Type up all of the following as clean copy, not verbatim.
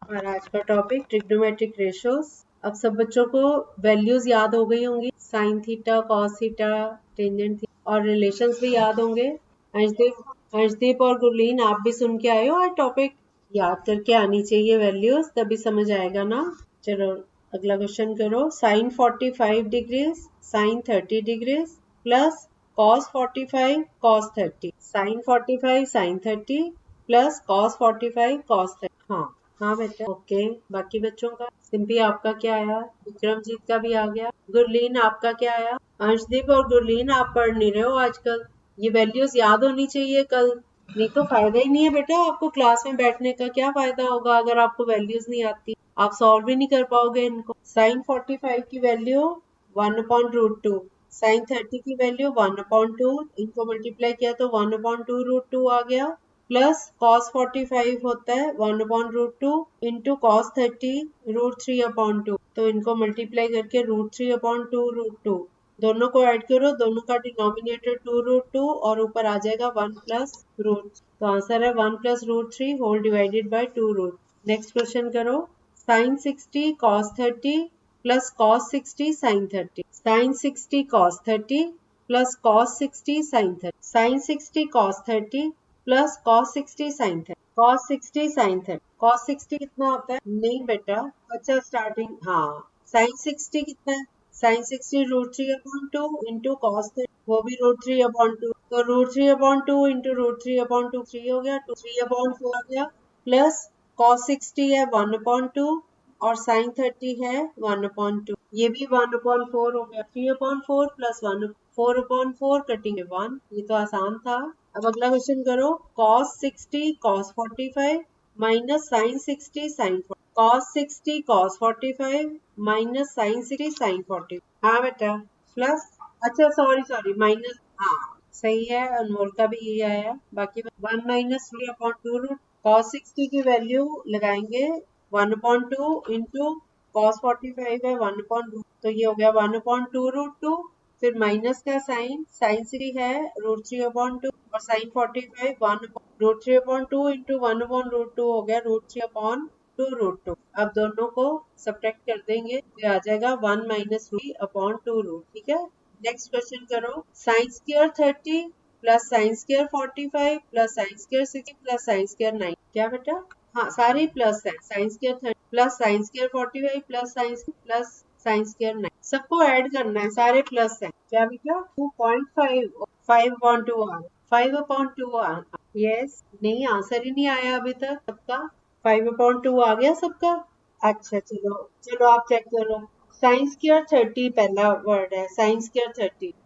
और आज का टॉपिक ट्रिग्नोमेट्रिक रेशियोज। अब सब बच्चों को वैल्यूज याद हो गई होंगी, sine theta, cos theta, tangent theta और रिलेशंस भी याद होंगे। अर्शदीप और गुरलीन आप भी सुन के आए हो, और टॉपिक याद करके आनी चाहिए वैल्यूज, तभी समझ आएगा ना। चलो अगला क्वेश्चन करो। Sine 45 degrees sine 30 degrees plus cos 45 cos 30। Sine 45 sine 30 plus cos 45 cos 30। हाँ बेटा, ओके। बाकी बच्चों का, सिंपी आपका क्या आया? विक्रमजीत का भी आ गया। गुरलीन आपका क्या आया? अर्शदीप और गुरलीन आप पढ़ नहीं रहे हो आजकल, ये वैल्यूज याद होनी चाहिए कल, नहीं तो फायदा ही नहीं है बेटा। आपको क्लास में बैठने का क्या फायदा होगा अगर आपको वैल्यूज नहीं आती, आप सॉल्व भी नहीं कर पाओगे इनको। साइन 45 की वैल्यू 1/√2, साइन 30 की वैल्यू 1/2, इनको मल्टीप्लाई किया तो 1/2√2 आ गया, प्लस cos 45 होता है 1/√2 इंटू cos 30 √3/2, तो इनको मल्टीप्लाई करके √3/2√2, दोनों को ऐड करो, दोनों का डिनोमिनेटर 2√2 और ऊपर आ जाएगा 1 प्लस रूट, तो आंसर है 1 plus √3 whole divided by 2√। Next question करो। Sine 60 cos 30 plus cos 60 sin 30। Sine 60 cos 30 plus cos 60 sin 30। Sine 60 cos 30 plus cos 60 sin 30। cos 60 sin 30। cos 60 कितना होता है? नहीं बेटा, अच्छा स्टार्टिंग, हाँ। sin 60 कितना है? sin 60 √3/2 इंटू cos 30, वो भी √3/2, तो √3/2 इंटू √3/2 3 हो गया, 3/4 आ गया, प्लस cos 60 है 1/2 और sin 30 है 1/2, ये भी 1/4 हो गया, 3/4 प्लस 1, 4/4 कटिंग 1, ये तो आसान था। अब अगला क्वेश्चन करो। cos 60 cos 45 minus sin 60 sin 40। cos 60 cos 45 minus sin 60 sin 40। हाँ बेटा, प्लस, अच्छा सॉरी माइनस, हाँ सही है, अनमोल का भी यही आया। बाकी 1 माइनस 3/2 cos 60 की वैल्यू लगाएंगे 1/2 इंटू cos 45 है 1/2, तो ये हो गया 1/2√2, फिर माइनस का साइन, साइन 3 है √3/2 और साइन 45 1/√3/2 इंटू 1/√2 हो गया √3/2√2। अब दोनों को सब्ट्रैक्ट कर देंगे, ये आ जाएगा 1 माइनस √3/2, ठीक है। नेक्स्ट क्वेश्चन करो। Sine square 30 plus sine square 45 plus sine square 60 plus sine square 9। क्या बेटा? हाँ सारे प्लस है, sine square 30 plus sine square 45 plus sine square 9, सबको ऐड करना है, सारे प्लस है। क्या बेटा? 2.5 5/2 5/2 यस, नहीं आंसर ही नहीं आया अभी तक सबका। 5/2 आ गया सबका? अच्छा चलो चलो आप चेक करो। साइन स्क्वायर 30 पहला वर्ड है, साइन स्क्वायर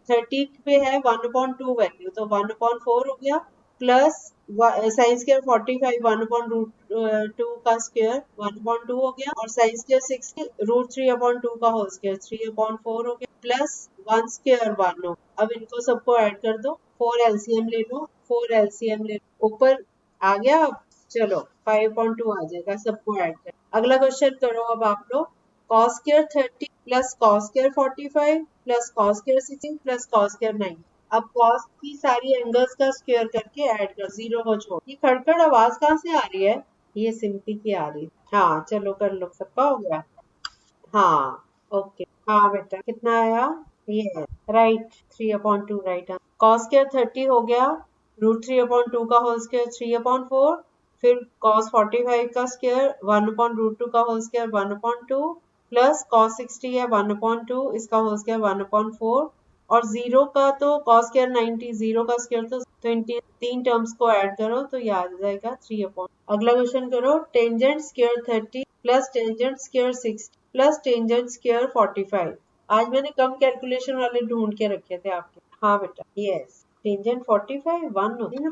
30 पे है 1/2 वैल्यू, तो 1/4 हो गया, प्लस साइन स्क्वायर 45 1/√2 का स्क्वायर 1/2 हो गया, और साइन स्क्वायर 60 √3/2 का होल स्क्वायर 3/4 हो गया, प्लस 1 स्क्वायर 1 हो। अब इनको सबको ऐड कर दो, 4 एलसीएम ले लो, 4 एलसीएम ले लो, ऊपर आ गया। चलो 5/2 आ जाएगा, सबको ऐड कर। अगला क्वेश्चन करो अब आप लोग। cos square 30 plus cos square 45 plus cos square 16 plus cos square 9। अब cos की सारी एंगल्स का स्क्वायर करके ऐड कर, जीरो को छोड़। ये खड़खड़ आवाज कहाँ से आ रही है? ये सिंपी की आ रही है। हाँ चलो कर लो, सबका हो गया। हाँ ओके, हाँ बेटा कितना आया? ये है राइट, 3/2 राइट। cos square 30 हो गया √3/2 का होल स्क्वायर 3/4, फिर cos 45 का स्क्वायर 1/√2 का होल स्क्वायर 1/2, प्लस cos 60 है 1/2, इसका होल स्क्वायर 1/4, और जीरो का तो cos स्क्वायर 90, जीरो का स्क्वायर तो 20, तीन टर्म्स को ऐड करो तो ये आ जाएगा 3/। अगला क्वेश्चन करो। Tangent square 30 plus tangent square 60 plus tangent square 45। आज मैंने कम कैलकुलेशन वाले ढूंढ के रखे थे आपके। हाँ बेटा, यस, टेंजेंट 45 1 होती है ना,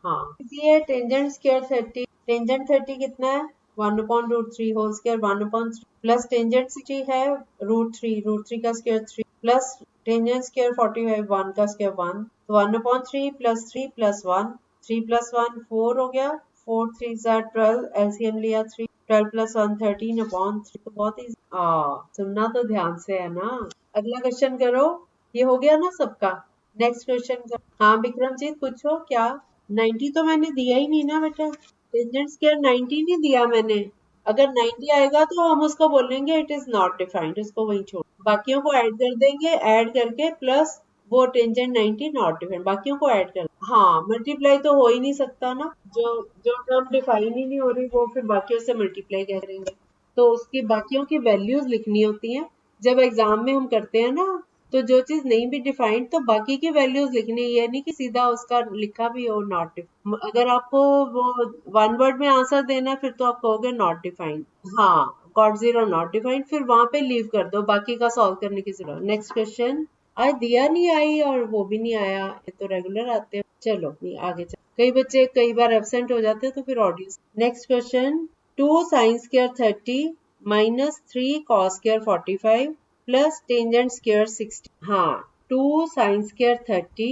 हाँ इसलिए टेंजेंट स्क्वायर 30, टेंजेंट 30 कितना है 1/√3 होल स्क्वायर 1/3, प्लस टेंजेंट 60 है √3 का स्क्वायर 3, प्लस टेंजेंट स्क्वायर 45 1 का स्क्वायर 1, तो 1/3 प्लस 3 प्लस 1, 3 प्लस 1 4 हो गया, 4 3 12, एलसीएम लिया 3, 12 प्लस 1 13/3, तो बहुत ही सुनना तो ध्यान से है ना। अगला क्वेश्चन करो। ये हो गया ना सबका। नेक्स्ट क्वेश्चन करो। हाँ विक्रमजीत पूछो क्या? 90 तो मैंने दिया ही नहीं ना बेटा, टेंजेंट स्क्वायर 90 नहीं दिया मैंने। अगर 90 आएगा तो हम उसको बोलेंगे इट इज नॉट डिफाइंड, उसको वहीं छोड़, बाकियों को ऐड कर देंगे, ऐड करके प्लस वो टेंजेंट 90 नॉट डिफाइंड, बाकियों को ऐड कर, हाँ मल्टीप्लाई तो हो ही नहीं सकता ना, जो जो टर्म डिफाइन ही नहीं हो रही वो फिर बाकियों से मल्टीप्लाई कैसे करेंगे, तो उसकी बाकियों की वैल्यूज लिखनी होती हैं। जब एग्जाम में हम करते हैं ना, तो जो चीज नहीं भी डिफाइंड तो बाकी की वैल्यूज लिखनी है, ये नहीं कि सीधा उसका लिखा भी हो नॉट डिफाइंड। अगर आपको वो वन वर्ड में आंसर देना है फिर तो आप कहोगे नॉट डिफाइंड, हाँ गॉट जीरो नॉट डिफाइंड, फिर वहां पे लीव कर दो, बाकी का सॉल्व करने की जरूरत। नेक्स्ट क्वेश्चन, आज दिया नहीं आई और वो भी नहीं आया, ये तो रेगुलर आते हैं, चलो नहीं आगे चल, कई बच्चे कई बार एबसेंट हो जाते हैं तो फिर audience. Next question, 2 sin² 30 minus 3 cos² 45 plus tangent 60, हाँ 2 sin² 30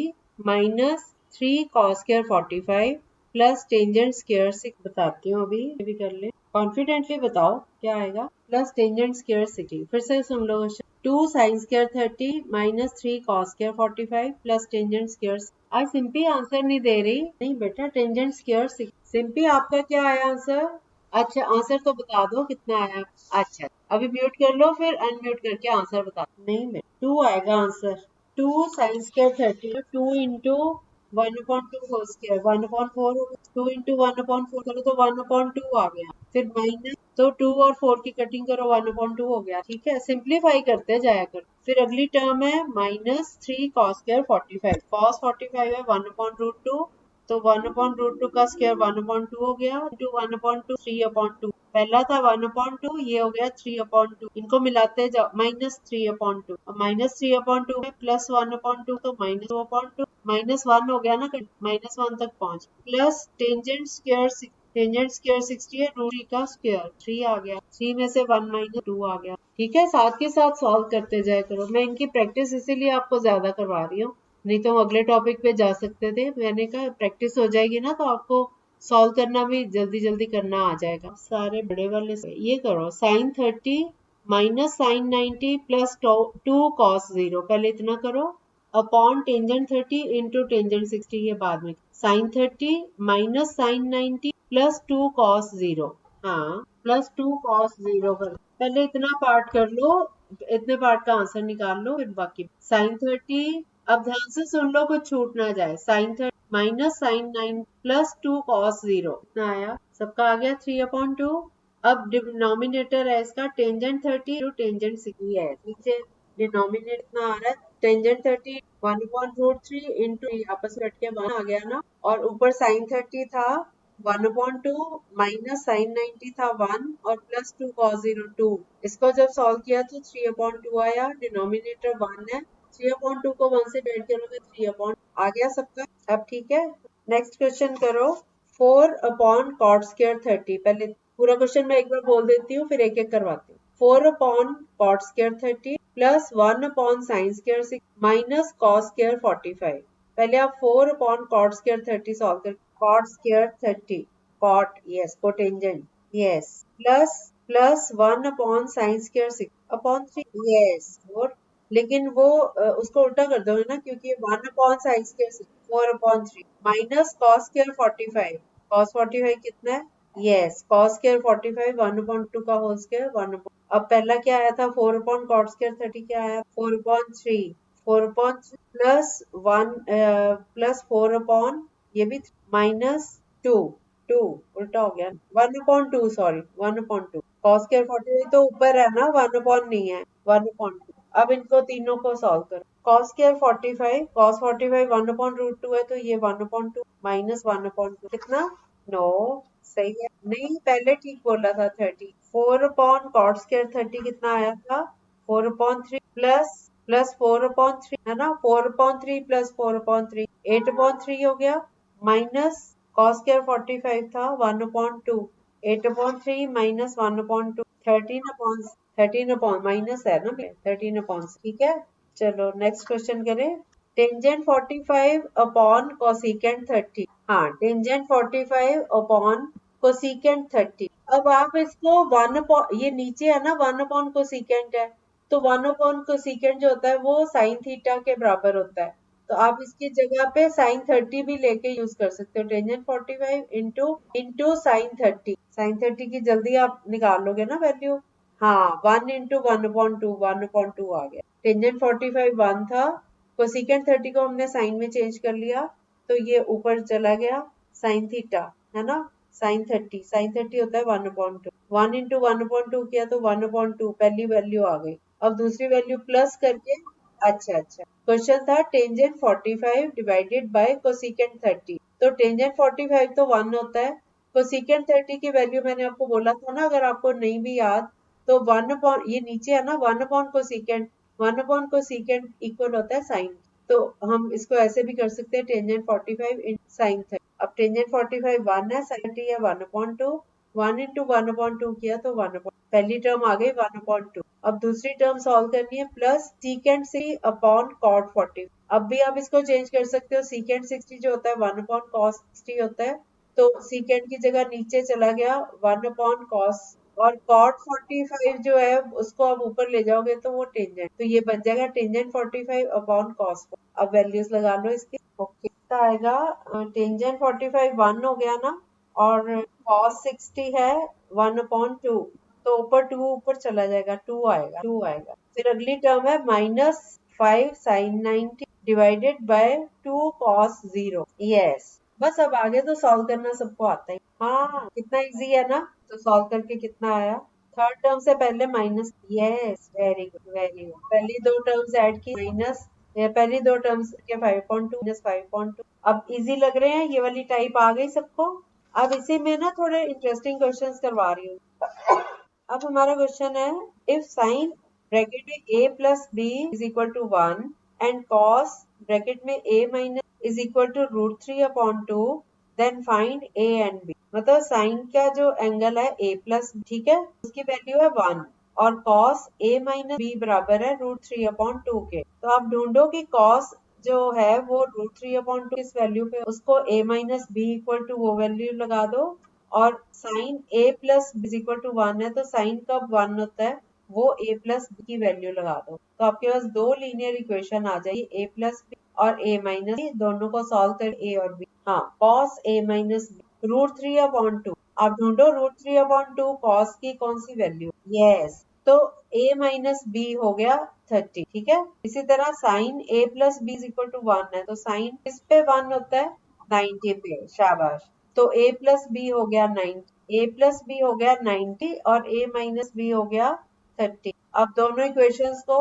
माइनस 3 cos² 45 प्लस टेंजेंट² 6, बताती हूँ अभी, ये भी कर ले, कॉन्फिडेंटली बताओ क्या आएगा, प्लस टेंजेंट² 60, फिर से सुन लो question, 2 sin² 30 minus 3 cos² 45 plus tangent, आज सिंपली आंसर नहीं दे रही, नहीं बेटा टेंजेंट² 60, सिंपली आपका क्या आया आंसर, अच्छा आंसर तो बता दो कितना आया, अच्छा अभी म्यूट कर लो फिर अनम्यूट करके आंसर बता, नहीं मैं 2 आएगा answer, 2 sin² 30, 2 into 1/2 whole square 1/4, 2 into 1/4 करो तो 1/2 आ गया, फिर माइनस, तो 2 और 4 की कटिंग करो 1/2 हो गया, ठीक है, सिंप्लीफाई करते जाया करो, फिर अगली टर्म है माइनस 3 cos² 45, cos 45 है 1/√2, तो 1/√2 का स्क्वायर 1/2 हो गया, इंटू 1/2 3/2, पहला था 1/2, ये हो गया 3/2, इनको मिलाते जाओ माइनस 3/2, माइनस 3/2 में प्लस 1/2 तो -2/2, -1 हो गया ना, -1 तक पहुंच, प्लस टेंजेंट स्क्वायर 60 है, √3 का स्क्वायर 3 आ गया, 3 में से 1 - 2 आ गया, ठीक है, साथ के साथ सॉल्व करते जाया करो, मैं इनकी प्रैक्टिस इसीलिए आपको ज्यादा करवा रही हूँ, नहीं तो हम अगले टॉपिक पे जा सकते थे, मैंने कहा प्रैक्टिस हो जाएगी ना तो आपको सॉल्व करना भी जल्दी जल्दी करना आ जाएगा, सारे बड़े वाले ये करो, sin 30 minus sin 90 plus 2 cos 0, पहले इतना करो, अपॉन टेंजेंट 30 इंटू टेंजेंट 60, ये बाद में, sin 30 minus sin 90 plus 2 cos 0, हाँ प्लस 2 cos 0 कर, पहले इतना पार्ट कर लो, इतने पार्ट का आंसर निकाल लो, फिर बाकी sin 30, अब ध्यान से सुन लो कुछ छूट ना जाए, sin 30 minus sin 9 plus 2 cos 0, कितना आया, सबका आ गया 3/2, अब डिनोमिनेटर है इसका टेंजेंट 30 टू टेंजेंट 60 है, नीचे डिनोमिनेटर इतना आ रहा है, टेंजेंट 30 1/√3 इंटू आपस में हट के 1 आ गया ना, और ऊपर sin 30 था 1/2 माइनस sin 90 था 1 और प्लस 2 cos 0 2, इसको जब सॉल्व किया तो 3/2 आया, डिनोमिनेटर 1 है, 3/2 को 1 से डिवाइड करोगे 3 आ गया सबका, अब ठीक है, नेक्स्ट क्वेश्चन करो, 4/cot² 30, पहले पूरा क्वेश्चन मैं एक बार बोल देती हूँ फिर एक एक करवाती हूँ, 4/cot² 30 plus 1/sin² 6 minus cos² 45, पहले आप 4/cot² 30 सॉल्व कर, cot² 30 cot yes cotangent yes plus 1/sin² 6 upon 3 yes, और लेकिन वो उसको उल्टा कर दो ना, क्योंकि 1/sin² 4/3 माइनस cos² 45, cos 45 कितना है, यस cos² 45 1/2 का होल स्क्वायर 1, अब पहला क्या आया था 4/cot² 30 क्या आया 4/3, 4/3 प्लस 1 प्लस 4 ये भी माइनस 2 2 उल्टा हो गया 1/2, सॉरी 1/2, cos² 45 तो ऊपर है ना 1 नहीं है 1/2, अब इनको तीनों को सॉल्व करो, cos² 45 cos 45 1/√2 है तो ये 1/2 माइनस 1/2 कितना, नो सही है, नहीं पहले ठीक बोला था 30, 4/cot² 30 कितना आया था 4/3 प्लस 4/3 है ना, 4/3 प्लस 4/3 8/3 हो गया, माइनस cos² 45 था 1/2, 8/3 माइनस 1/2 13 माइनस है ना 13, ठीक है, चलो नेक्स्ट क्वेश्चन करें, टेंजेंट 45 अपॉन कोसिकेंट 30, हाँ टेंजेंट 45 अपॉन कोसिकेंट 30, अब आप इसको 1 ये नीचे है ना 1/कोसिकेंट है, तो 1/कोसिकेंट जो होता है वो साइन थीटा के बराबर होता है, तो आप इसकी जगह पे साइन 30 भी लेके यूज कर सकते हो। टेंजेंट 45 इंटू साइन 30, साइन 30 की जल्दी आप निकाल लोगे ना वैल्यू। हाँ, 1 इंटू 1/2, 1/2 आ गया। टेंजेंट 45 1 था, कोसिकेंट 30 को हमने साइन में चेंज कर लिया, तो ये ऊपर चला गया साइन थीटा, है ना। साइन 30 होता है 1/2, 1 इंटू 1/2 किया तो 1/2 पहली वैल्यू आ गई। अब दूसरी वैल्यू प्लस करके, अच्छा, क्वेश्चन था टेंजेंट 45 डिवाइडेड बाय कोसिकेंट 30, तो टेंजेंट 45 तो 1 होता है, कोसिकेंट 30 की वैल्यू मैंने आपको बोला था ना, अगर आपको नहीं भी याद तो 1 अपॉन, ये नीचे है ना, 1 upon cosecant, 1 upon cosecant equal होता है साइन। तो हम इसको ऐसे भी कर सकते हैं, टेंजेंट 45 इन साइन 30। अब टेंजेंट 45 1 है, साइन 30 है 1/2, 1 इंटू 1/2 किया तो 1, पहली टर्म आ गई 1/2। अब दूसरी टर्म सॉल्व करनी है, प्लस सीकेंट 60 अपॉन कॉट 40। अब भी आप इसको चेंज कर सकते हो, सीकेंट 60 जो होता है 1 अपॉन कॉस 60 होता है, तो सीकेंट की जगह नीचे चला गया 1 अपॉन कॉस, और कॉट 45 जो है उसको आप ऊपर ले जाओगे तो वो टेंजेंट, तो ये बन जाएगा टेंजेंट 45 अपॉन कॉस। अब वैल्यूज लगा लो इसकी। ओके, तो आएगा टेंजेंट 45 1 हो गया ना, और कॉस 60 है 1/2, तो ऊपर 2 ऊपर चला जाएगा, 2 आएगा। फिर अगली टर्म है -5 sine 90 divided by 2 cos 0। Yes, बस अब आगे तो सॉल्व करना सबको आता है। हाँ, कितना इजी है ना। तो सॉल्व करके कितना आया, थर्ड टर्म से पहले minus, yes, very good very good. पहली दो टर्म्स ऐड की माइनस, पहली दो टर्म्स के 5.2 -5.2। अब इजी लग रहे हैं, ये वाली टाइप आ गई सबको। अब इसी में ना थोड़े इंटरेस्टिंग क्वेश्चंस करवा रही हूँ। अब हमारा क्वेश्चन है, इफ साइन ब्रैकेट में a plus b is equal to 1 and cos bracket में a minus is equal to √3/2, then find a and b। मतलब साइन का जो एंगल है a प्लस, ठीक है, उसकी वैल्यू है 1, और cos a माइनस b बराबर है √3/2 के। तो आप ढूंढो कि cos जो है वो √3/2 किस वैल्यू पे, उसको a minus b equal to वो वैल्यू लगा दो, और sine a plus b equal to 1 है, तो साइन कब 1 होता है, वो a प्लस b की वैल्यू लगा दो, तो आपके पास दो लीनियर इक्वेशन आ जाएगी, a प्लस b और a माइनस b, दोनों को सॉल्व कर a और b। हाँ, cos a माइनस b √3/2, आप ढूंढो √3/2 cos की कौन सी वैल्यू, यस, तो a माइनस b हो गया 30, ठीक है। इसी तरह sine a plus b equal to 1 है, तो साइन किस पे 1 होता है, 90 पे, शाबाश। तो a प्लस बी हो गया 90, a प्लस बी हो गया 90 और a माइनस बी हो गया 30। अब दोनों इक्वेशंस को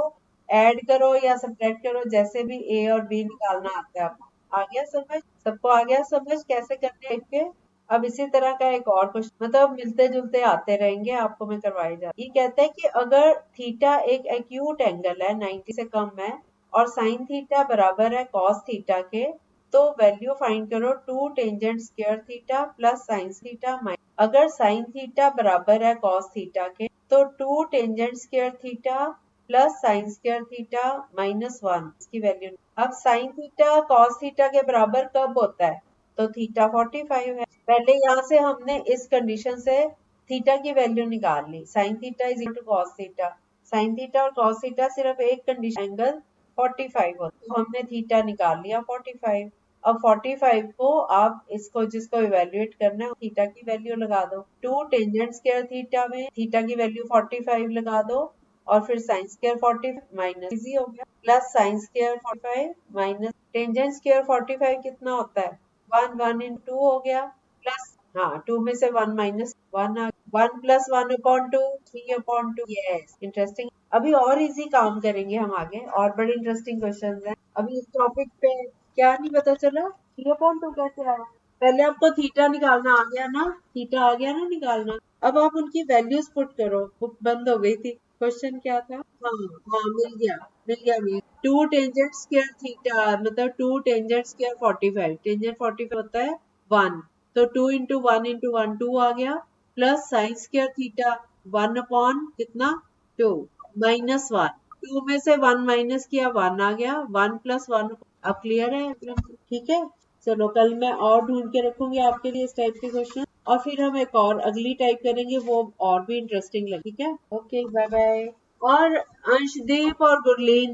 ऐड करो या सब्ट्रैक्ट करो, जैसे भी a और b निकालना आता है आपको। आ गया समझ, सबको आ गया समझ कैसे करने हैं के। अब इसी तरह का एक और क्वेश्चन, मतलब मिलते जुलते आते रहेंगे, आपको मैं करवाई जा, ये कहता है कि अगर थीटा एक एक्यूट एंगल है 90 से कम है, और साइन थीटा बराबर है कॉस थीटा के, तो वैल्यू फाइंड करो 2 tangent square theta plus sine theta minus, अगर साइन थीटा बराबर है कॉस थीटा के, तो 2 tangent square theta plus sine square theta -1 इसकी वैल्यू। अब साइन थीटा कॉस थीटा के बराबर कब होता है, तो थीटा 45 है। पहले यहाँ से हमने इस कंडीशन से थीटा की वैल्यू निकाल ली, sine theta is equal to cos theta. Sine theta और कॉस थीटा सिर्फ एक कंडीशन, एंगल 45 होता है, तो हमने थीटा निकाल लिया 45। अब 45 को आप इसको जिसको इवेल्युएट करना है थीटा की वैल्यू लगा दो, 2 टेंजेंट स्क्वायर थीटा में थीटा की वैल्यू 45 लगा दो, और फिर साइन स्क्वायर 45 माइनस, इजी हो गया, plus sine square 45 minus tangent square 45 कितना होता है, 1 इंटू 2 हो गया, प्लस, हाँ, 2 में से 1 माइनस 1 1 प्लस 1/2 3/2। Yes, interesting. अभी और इजी काम करेंगे हम आगे, और बड़े इंटरेस्टिंग क्वेश्चंस हैं। अभी इस टॉपिक पे क्या नहीं पता चला, 3/2 कैसे आया। पहले आपको थीटा निकालना आ गया ना, थीटा आ गया ना निकालना। अब आप उनकी वैल्यूज पुट करो, बुक बंद हो गई थी। क्वेश्चन क्या था, हाँ हाँ, मिल गया 2 टेंजेंट स्क्वायर थीटा, मतलब 2 टेंजेंट स्क्वायर 45, टेंजेंट 45 होता है 1, तो 2 इंटू 1 इंटू 1 2 आ गया, plus sine square theta 1 upon कितना 2 -1, 2 में से 1 माइनस किया 1 आ गया, 1 प्लस 1। अब क्लियर है, ठीक है। चलो कल मैं और ढूंढ के रखूंगी आपके लिए इस टाइप के क्वेश्चन, और फिर हम एक और अगली टाइप करेंगे, वो और भी इंटरेस्टिंग लगे, ठीक है। Okay, bye bye. और अंशदीप और गुरलीन,